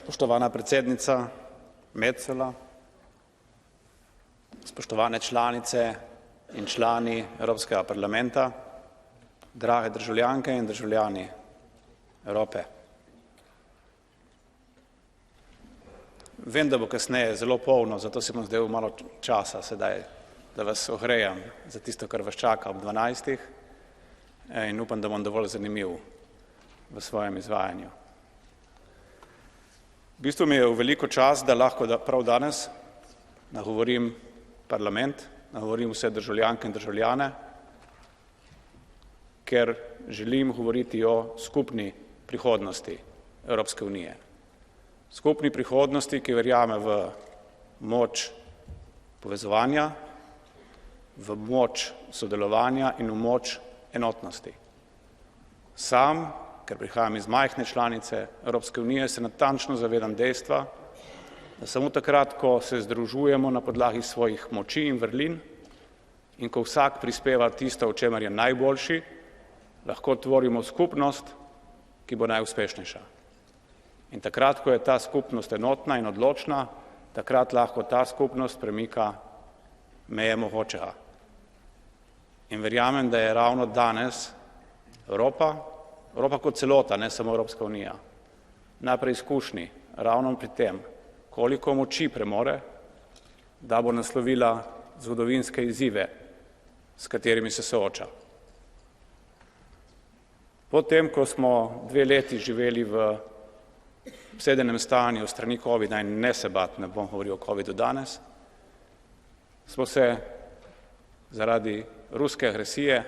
Spoštovana predsednica Metsola, spoštovane članice in člani Evropskega parlamenta, drage državljanke in državljani Evrope. Vem, da bo kasneje zelo polno, zato si bom zdaj malo časa sedaj, da vas ohrejem za tisto, kar vas čaka ob 12. In upam, da bom dovolj zanimiv v svojem izvajanju. V bistvu mi je v veliko čas, da lahko prav danes nagovorim parlament, nagovorim vse državljanke in državljane, ker želim govoriti o skupni prihodnosti Evropske unije. Skupni prihodnosti, ki verjame v moč povezovanja, v moč sodelovanja in v moč enotnosti. Sam, ker prihajam iz majhne članice Evropske unije, se natančno zavedam dejstva, da samo takrat, ko se združujemo na podlagi svojih moči in vrlin in ko vsak prispeva tisto, v čemer je najboljši, lahko tvorimo skupnost, ki bo najuspešnejša. In takrat, ko je ta skupnost enotna in odločna, takrat lahko ta skupnost premika meje mogočega. In verjamem, da je ravno danes Evropa kot celota, ne samo Evropska unija, na preizkušnji ravno pri tem, koliko moči premore, da bo naslovila zgodovinske izzive, s katerimi se sooča. Potem, ko smo 2 leti živeli v obsedenem stanju strani covida in ne se bati, ne bom govoril o covidu danes, smo se zaradi ruske agresije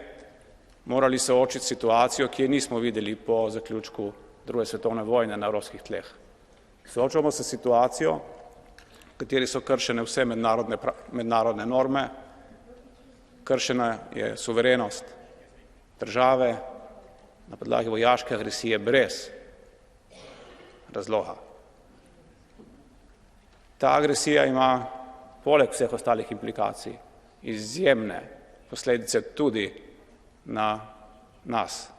morali soočiti s situacijo, ki je nismo videli po zaključku druge svetovne vojne na evropskih tleh. Soočamo se s situacijo, v kateri so kršene vse mednarodne norme, kršena je suverenost države na podlagi vojaške agresije brez razloga. Ta agresija ima poleg vseh ostalih implikacij izjemne posledice tudi na nas,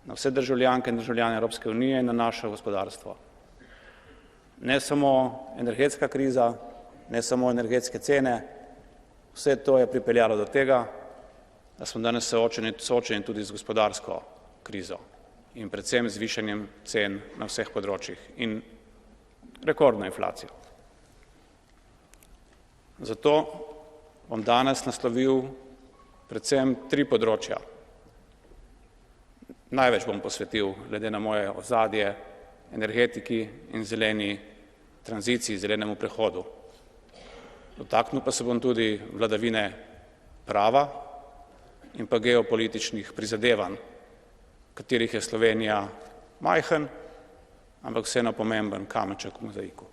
na vse državljanke in državljane Evropske unije in na naše gospodarstvo. Ne samo energetska kriza, ne samo energetske cene, vse to je pripeljalo do tega, da smo danes soočeni tudi z gospodarsko krizo in predvsem z višanjem cen na vseh področjih in rekordno inflacijo. Zato bom danes naslovil predvsem 3 področja. Največ bom posvetil, glede na moje ozadje, energetiki in zeleni tranziciji, zelenemu prehodu. Dotaknil pa se bom tudi vladavine prava in pa geopolitičnih prizadevanj, katerih je Slovenija majhen, ampak vseeno pomemben kamenček v mozaiku.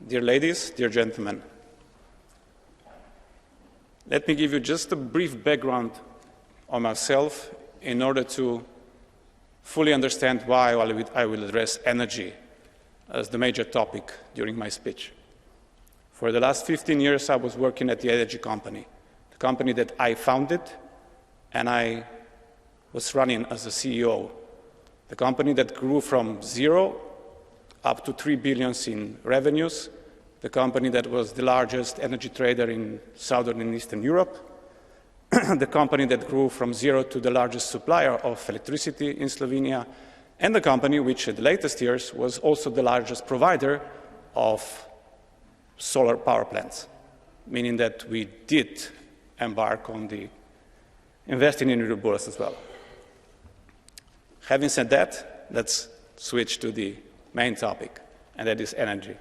Dear ladies, dear gentlemen, let me give you just a brief background on myself in order to fully understand why I will address energy as the major topic during my speech. For the last 15 years, I was working at the energy company, the company that I founded and I was running as the CEO, the company that grew from 0 up to 3 billion in revenues, the company that was the largest energy trader in Southern and Eastern Europe, the company that grew from 0 to the largest supplier of electricity in Slovenia, and the company which in the latest years was also the largest provider of solar power plants, meaning that we did embark on the investing in renewables as well. Having said that, let's switch to the main topic, and that is energy.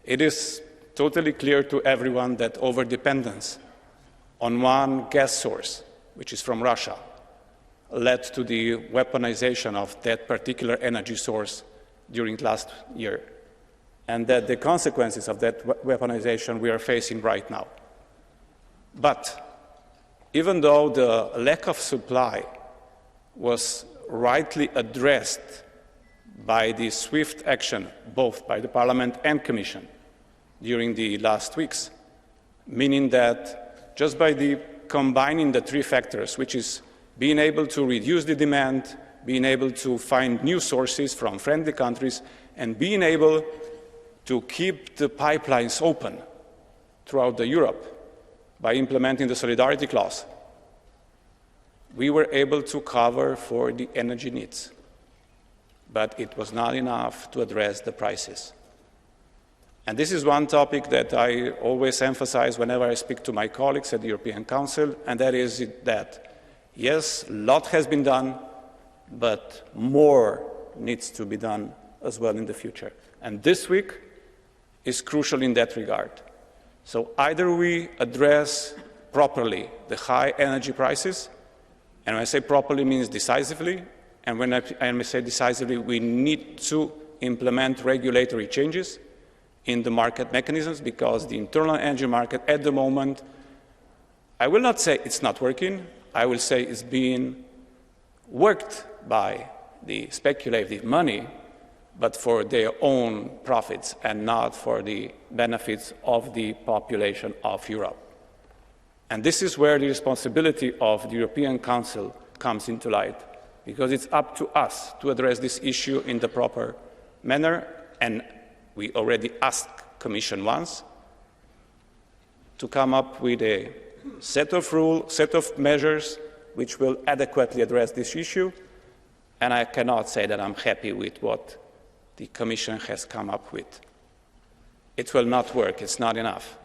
It is totally clear to everyone that overdependence on one gas source, which is from Russia, led to the weaponization of that particular energy source during last year, and that the consequences of that weaponization we are facing right now. But even though the lack of supply was rightly addressed by the swift action both by the Parliament and Commission during the last weeks, meaning that just by combining the 3 factors, which is being able to reduce the demand, being able to find new sources from friendly countries, and being able to keep the pipelines open throughout Europe by implementing the solidarity clause, we were able to cover for the energy needs. But it was not enough to address the prices. And this is one topic that I always emphasize whenever I speak to my colleagues at the European Council, and that is that, yes, a lot has been done, but more needs to be done as well in the future. And this week is crucial in that regard. So either we address properly the high energy prices, and when I say properly means decisively, and when I say decisively, we need to implement regulatory changes in the market mechanisms, because the internal energy market at the moment, I will not say it's not working, I will say it's being worked by the speculative money, but for their own profits and not for the benefits of the population of Europe. And this is where the responsibility of the European Council comes into light, because it's up to us to address this issue in the proper manner, and we already asked the Commission once to come up with a set of rules, set of measures which will adequately address this issue, and I cannot say that I'm happy with what the Commission has come up with. It will not work, it's not enough.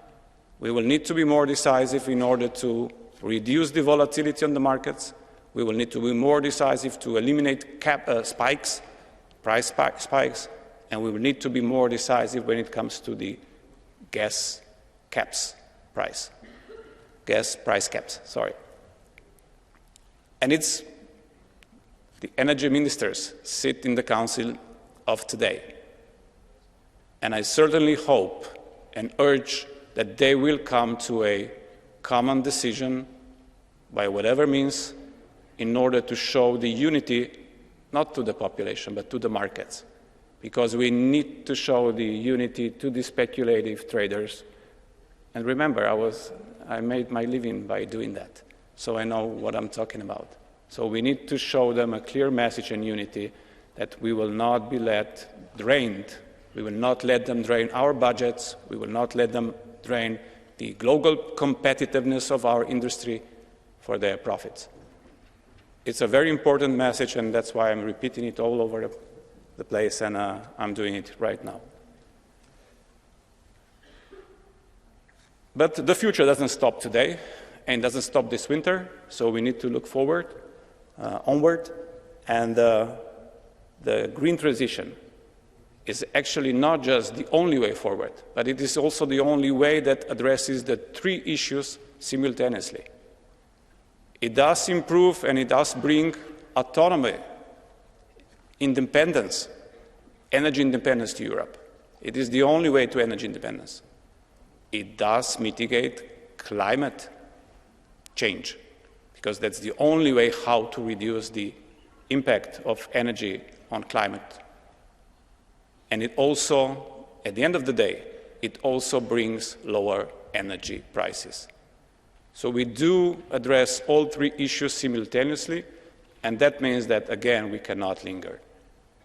We will need to be more decisive in order to reduce the volatility on the markets. We will need to be more decisive to eliminate spikes, price spikes, and we will need to be more decisive when it comes to the gas price caps, sorry. And it's the energy ministers sit in the Council of today. And I certainly hope and urge that they will come to a common decision by whatever means in order to show the unity, not to the population, but to the markets. Because we need to show the unity to the speculative traders. And remember, I made my living by doing that, so I know what I'm talking about. So we need to show them a clear message and unity that we will not be drained. We will not let them drain our budgets. We will not let them drain the global competitiveness of our industry for their profits. It's a very important message, and that's why I'm repeating it all over the place, and I'm doing it right now. But the future doesn't stop today and doesn't stop this winter, so we need to look forward, onward, and the green transition is actually not just the only way forward, but it is also the only way that addresses the three issues simultaneously. It does improve and it does bring autonomy, independence, energy independence to Europe. It is the only way to energy independence. It does mitigate climate change, because that's the only way how to reduce the impact of energy on climate. And it also, at the end of the day, it also brings lower energy prices. So we do address all three issues simultaneously, and that means that, again, we cannot linger.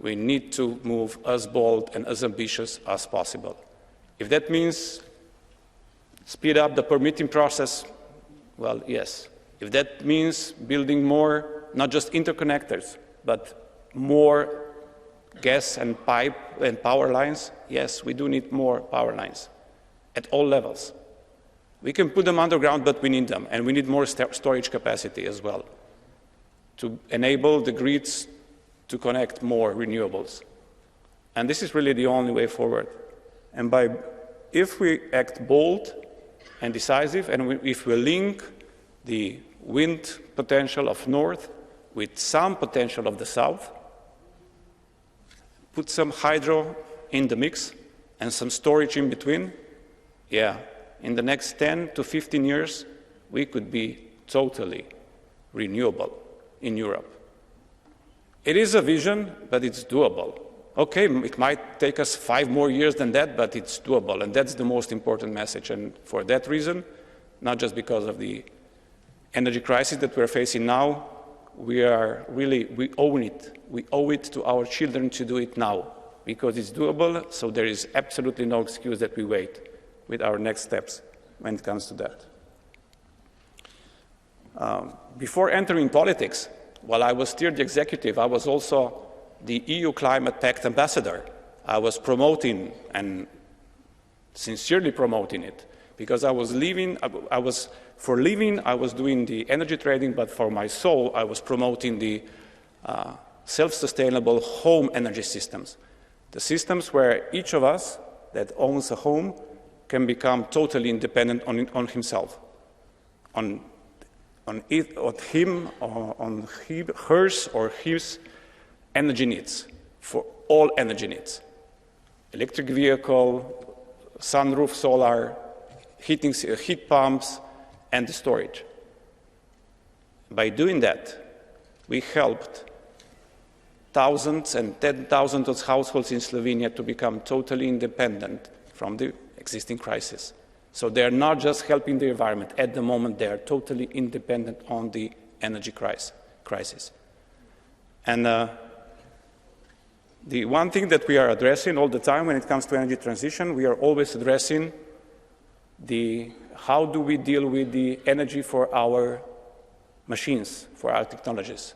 We need to move as bold and as ambitious as possible. If that means speed up the permitting process, well, yes. If that means building more, not just interconnectors, but more gas and pipe and power lines, yes, we do need more power lines at all levels. We can put them underground, but we need them, and we need more storage capacity as well to enable the grids to connect more renewables. And this is really the only way forward. And if we act bold and decisive, and if we link the wind potential of north with some potential of the south, put some hydro in the mix and some storage in between, yeah, in the next 10 to 15 years, we could be totally renewable in Europe. It is a vision, but it's doable. Okay, it might take us 5 more years than that, but it's doable, and that's the most important message. And for that reason, not just because of the energy crisis that we're facing now, we own it. We owe it to our children to do it now, because it's doable, so there is absolutely no excuse that we wait with our next steps when it comes to that. Before entering politics, while I was still the executive, I was also the EU Climate Pact ambassador. I was promoting and sincerely promoting it, because I was for living, I was doing the energy trading, but for my soul, I was promoting the self-sustainable home energy systems. The systems where each of us that owns a home can become totally independent on himself, on him, or on hers or his energy needs, for all energy needs. Electric vehicle, sunroof, solar, heat pumps, and the storage. By doing that, we helped thousands and 10,000s of households in Slovenia to become totally independent from the existing crisis. So they are not just helping the environment. At the moment, they are totally independent on the energy crisis. And the one thing that we are addressing all the time when it comes to energy transition, we are always addressing how do we deal with the energy for our machines, for our technologies.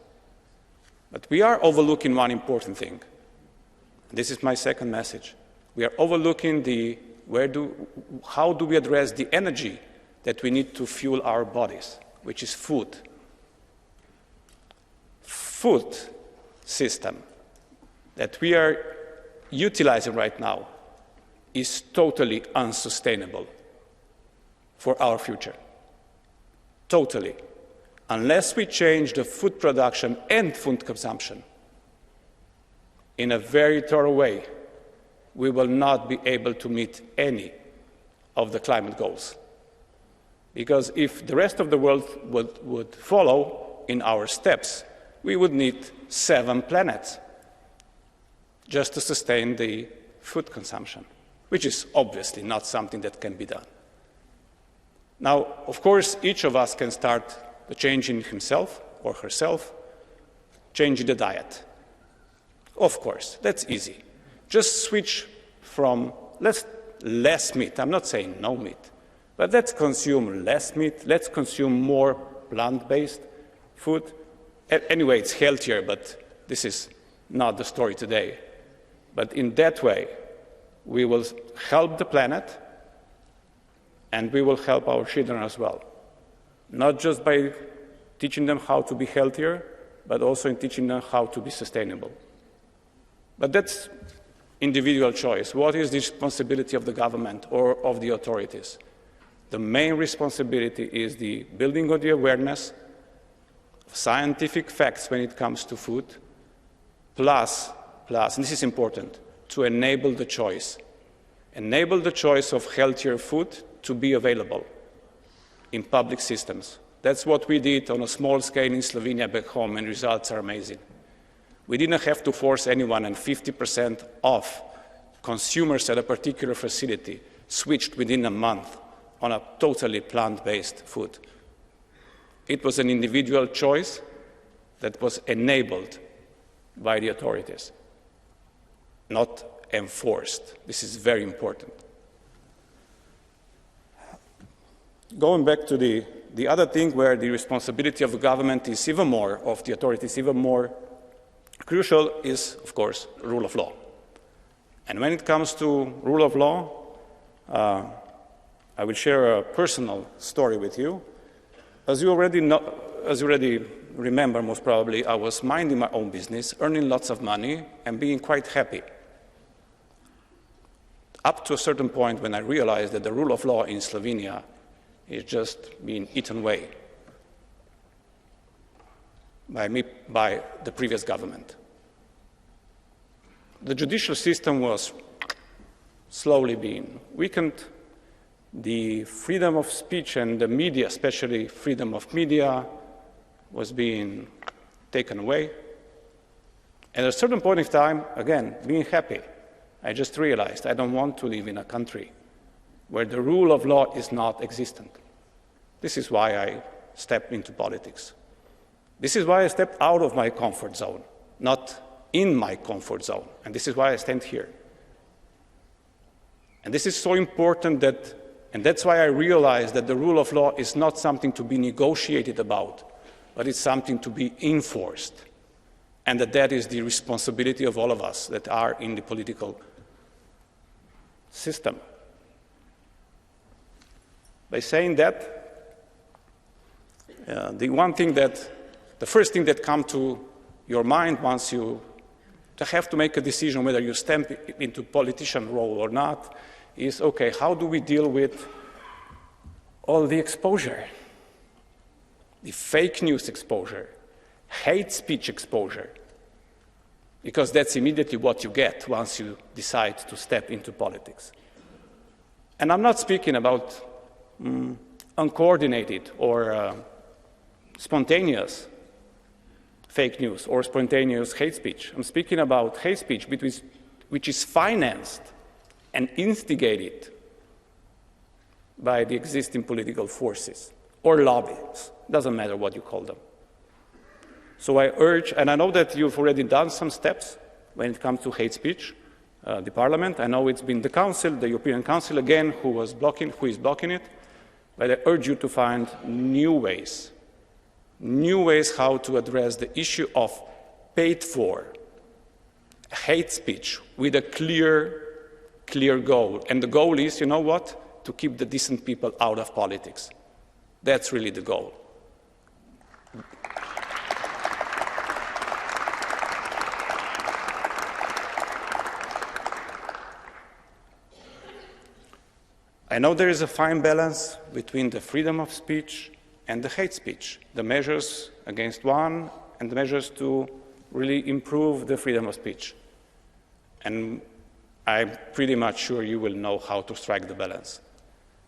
But we are overlooking one important thing. This is my second message. We are overlooking how do we address the energy that we need to fuel our bodies, which is food. Food system that we are utilizing right now is totally unsustainable for our future. Totally. Unless we change the food production and food consumption in a very thorough way, we will not be able to meet any of the climate goals. Because if the rest of the world would follow in our steps, we would need 7 planets just to sustain the food consumption, which is obviously not something that can be done. Now, of course, each of us can start the change in himself or herself, changing the diet. Of course, that's easy. Just switch from less meat. I'm not saying no meat, but let's consume less meat. Let's consume more plant-based food. Anyway, it's healthier, but this is not the story today. But in that way, we will help the planet, and we will help our children as well. Not just by teaching them how to be healthier, but also in teaching them how to be sustainable. But that's individual choice. What is the responsibility of the government or of the authorities? The main responsibility is the building of the awareness of scientific facts when it comes to food, plus, and this is important, to enable the choice. Enable the choice of healthier food to be available in public systems. That's what we did on a small scale in Slovenia back home, and results are amazing. We didn't have to force anyone, and 50% of consumers at a particular facility switched within a month on a totally plant-based food. It was an individual choice that was enabled by the authorities, not enforced. This is very important. Going back to the other thing where the responsibility of the government is even more, of the authorities even more crucial, is, of course, rule of law. And when it comes to rule of law, I will share a personal story with you. As you already remember, most probably, I was minding my own business, earning lots of money, and being quite happy. Up to a certain point when I realized that the rule of law in Slovenia is just being eaten away by the previous government. The judicial system was slowly being weakened. The freedom of speech and the media, especially freedom of media, was being taken away. And at a certain point in time, again, being happy, I just realized I don't want to live in a country where the rule of law is not existent. This is why I stepped into politics. This is why I stepped out of my comfort zone, not in my comfort zone. And this is why I stand here. And this is so important and that's why I realized that the rule of law is not something to be negotiated about, but it's something to be enforced. And that is the responsibility of all of us that are in the political system. By saying that, the first thing that comes to your mind once you have to make a decision whether you step into politician role or not is, okay, how do we deal with all the exposure? The fake news exposure, hate speech exposure, because that's immediately what you get once you decide to step into politics. And I'm not speaking about uncoordinated or spontaneous fake news or spontaneous hate speech. I'm speaking about hate speech which is financed and instigated by the existing political forces or lobbies. Doesn't matter what you call them. So I urge, and I know that you've already done some steps when it comes to hate speech, the Parliament. I know it's been the Council, the European Council again, who is blocking it. But I urge you to find new ways how to address the issue of paid-for hate speech with a clear goal. And the goal is, you know what? To keep the decent people out of politics. That's really the goal. I know there is a fine balance between the freedom of speech and the hate speech, the measures against one and the measures to really improve the freedom of speech. And I'm pretty much sure you will know how to strike the balance.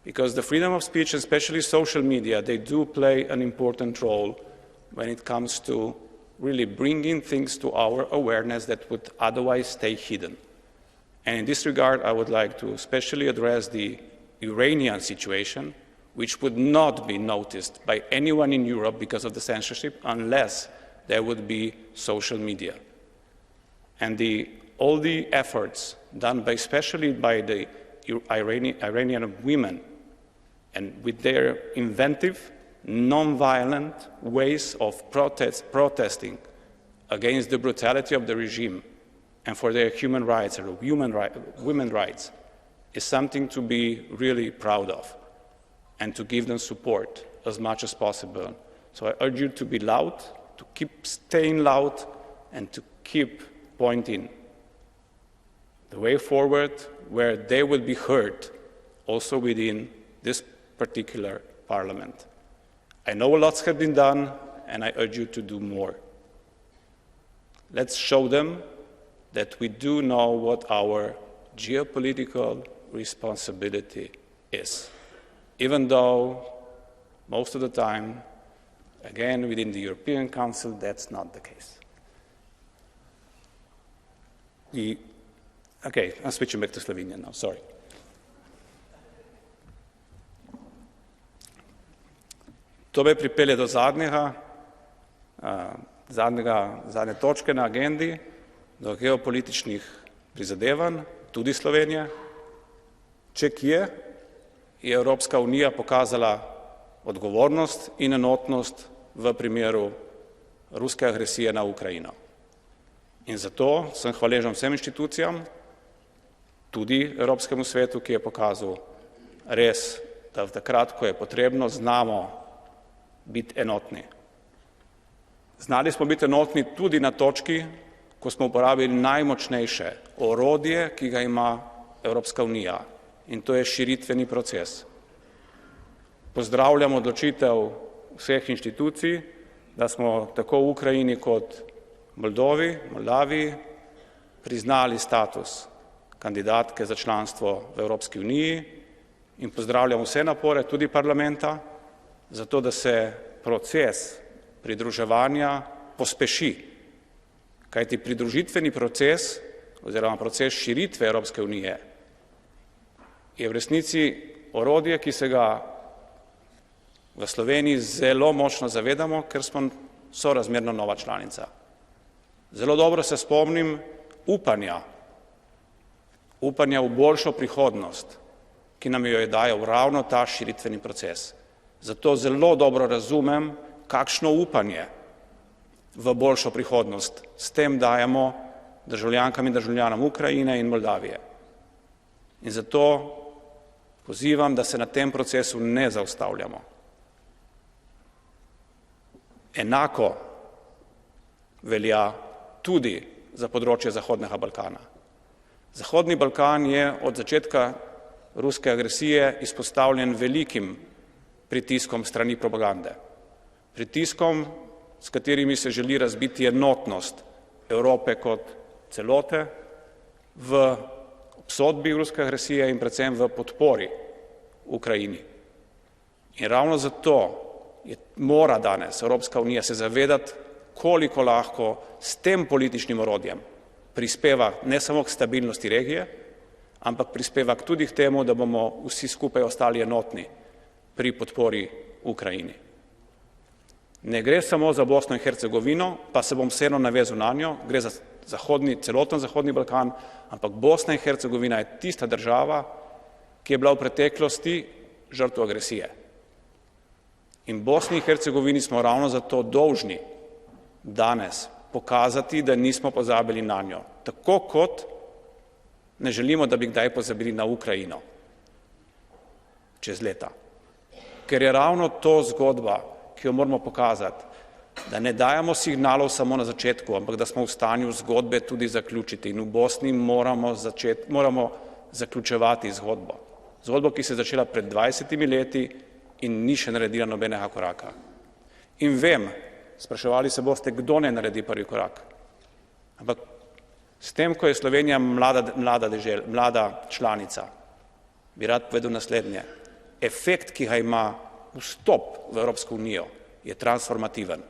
Because the freedom of speech, especially social media, they do play an important role when it comes to really bringing things to our awareness that would otherwise stay hidden. And in this regard, I would like to especially address the Iranian situation, which would not be noticed by anyone in Europe because of the censorship unless there would be social media. And all the efforts done especially by the Iranian women and with their inventive, non-violent ways of protesting against the brutality of the regime and for their human rights or women's rights is something to be really proud of and to give them support as much as possible. So I urge you to be loud, to keep staying loud, and to keep pointing the way forward where they will be heard also within this particular parliament. I know lots have been done, and I urge you to do more. Let's show them that we do know what our geopolitical responsibility is, even though most of the time, again, within the European Council, that's not the case. Okay, I'm switching back to Slovenian now, sorry. To me pripelje do zadnje točke na agendi, do geopolitičnih prizadevanj, tudi Slovenije. Če kje je Evropska unija pokazala odgovornost in enotnost v primeru ruske agresije na Ukrajino. In zato sem hvaležen vsem inštitucijam, tudi Evropskemu svetu, ki je pokazal res, da takrat, ko je potrebno, znamo biti enotni. Znali smo biti enotni tudi na točki, ko smo uporabili najmočnejše orodje, ki ga ima Evropska unija, in to je širitveni proces. Pozdravljam odločitev vseh inštitucij, da smo tako v Ukrajini kot Moldaviji priznali status kandidatke za članstvo v Evropski uniji in pozdravljam vse napore, tudi parlamenta, zato da se proces pridruževanja pospeši. Kajti pridružitveni proces oziroma proces širitve Evropske unije je v resnici orodje, ki se ga v Sloveniji zelo močno zavedamo, ker smo sorazmerno nova članica. Zelo dobro se spomnim upanja v boljšo prihodnost, ki nam jo je dajal ravno ta širitveni proces. Zato zelo dobro razumem, kakšno upanje v boljšo prihodnost s tem dajemo državljankam in državljanom Ukrajine in Moldavije. In zato pozivam, da se na tem procesu ne zaustavljamo. Enako velja tudi za področje Zahodnega Balkana. Zahodni Balkan je od začetka ruske agresije izpostavljen velikim pritiskom strani propagande. Pritiskom, s katerimi se želi razbiti enotnost Evrope kot celote v obsodbi ruske agresije in predvsem v podpori Ukrajini. In ravno zato mora danes Evropska unija se zavedati, koliko lahko s tem političnim orodjem prispeva ne samo k stabilnosti regije, ampak prispeva tudi k temu, da bomo vsi skupaj ostali enotni pri podpori Ukrajini. Ne gre samo za Bosno in Hercegovino, pa se bom vseeno navezal na njo, gre za celoten Zahodni Balkan, ampak Bosna in Hercegovina je tista država, ki je bila v preteklosti žrtev agresije. In Bosni in Hercegovini smo ravno zato dolžni danes pokazati, da nismo pozabili na njo, tako kot ne želimo, da bi kdaj pozabili na Ukrajino čez leta. Ker je ravno to zgodba, ki jo moramo pokazati, da ne dajemo signalov samo na začetku, ampak da smo v stanju zgodbe tudi zaključiti. In v Bosni moramo zaključevati zgodbo. Zgodbo, ki se je začela pred 20 leti in ni še naredila nobenega koraka. In vem, spraševali se boste, kdo ne naredi prvi korak. Ampak s tem, ko je Slovenija mlada članica, bi rad povedal naslednje. Efekt, ki ga ima vstop v Evropsko unijo, je transformativen.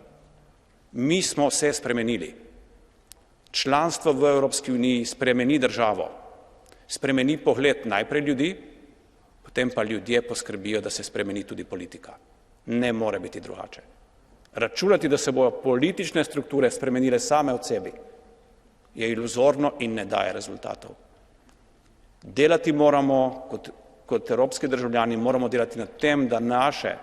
Mi smo se spremenili. Članstvo v Evropski uniji spremeni državo, spremeni pogled najprej ljudi, potem pa ljudje poskrbijo, da se spremeni tudi politika. Ne more biti drugače. Računati, da se bodo politične strukture spremenile same od sebi, je iluzorno in ne daje rezultatov. Delati moramo, kot evropski državljani, moramo delati na tem, da naše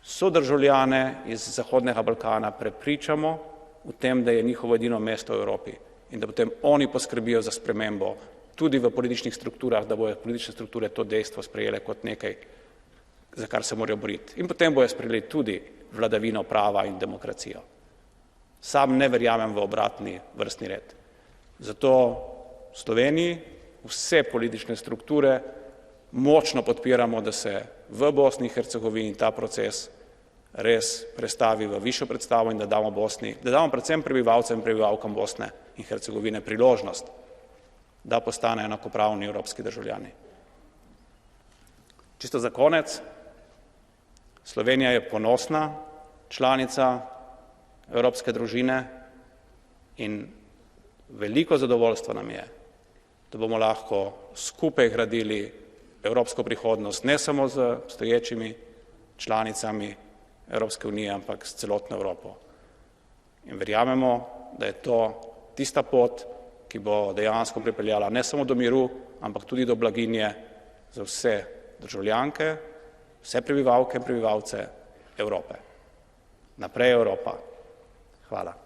sodržavljane iz Zahodnega Balkana prepričamo v tem, da je njihovo edino mesto v Evropi in da potem oni poskrbijo za spremembo tudi v političnih strukturah, da bodo politične strukture to dejstvo sprejele kot nekaj, za kar se morajo boriti. In potem bodo sprejeli tudi vladavino prava in demokracijo. Sam ne verjamem v obratni vrstni red. Zato v Sloveniji vse politične strukture močno podpiramo, da se v Bosni in Hercegovini ta proces res prestavi v višjo predstavo in da damo predvsem prebivalcem in prebivalkam Bosne in Hercegovine priložnost, da postanejo enakopravni evropski državljani. Čisto za konec, Slovenija je ponosna članica evropske družine in veliko zadovoljstvo nam je, da bomo lahko skupaj gradili evropsko prihodnost, ne samo z obstoječimi članicami Evropske unije, ampak s celotno Evropo. In verjamemo, da je to tista pot, ki bo dejansko pripeljala ne samo do miru, ampak tudi do blaginje za vse državljanke, vse prebivalke in prebivalce Evrope. Naprej Evropa. Hvala.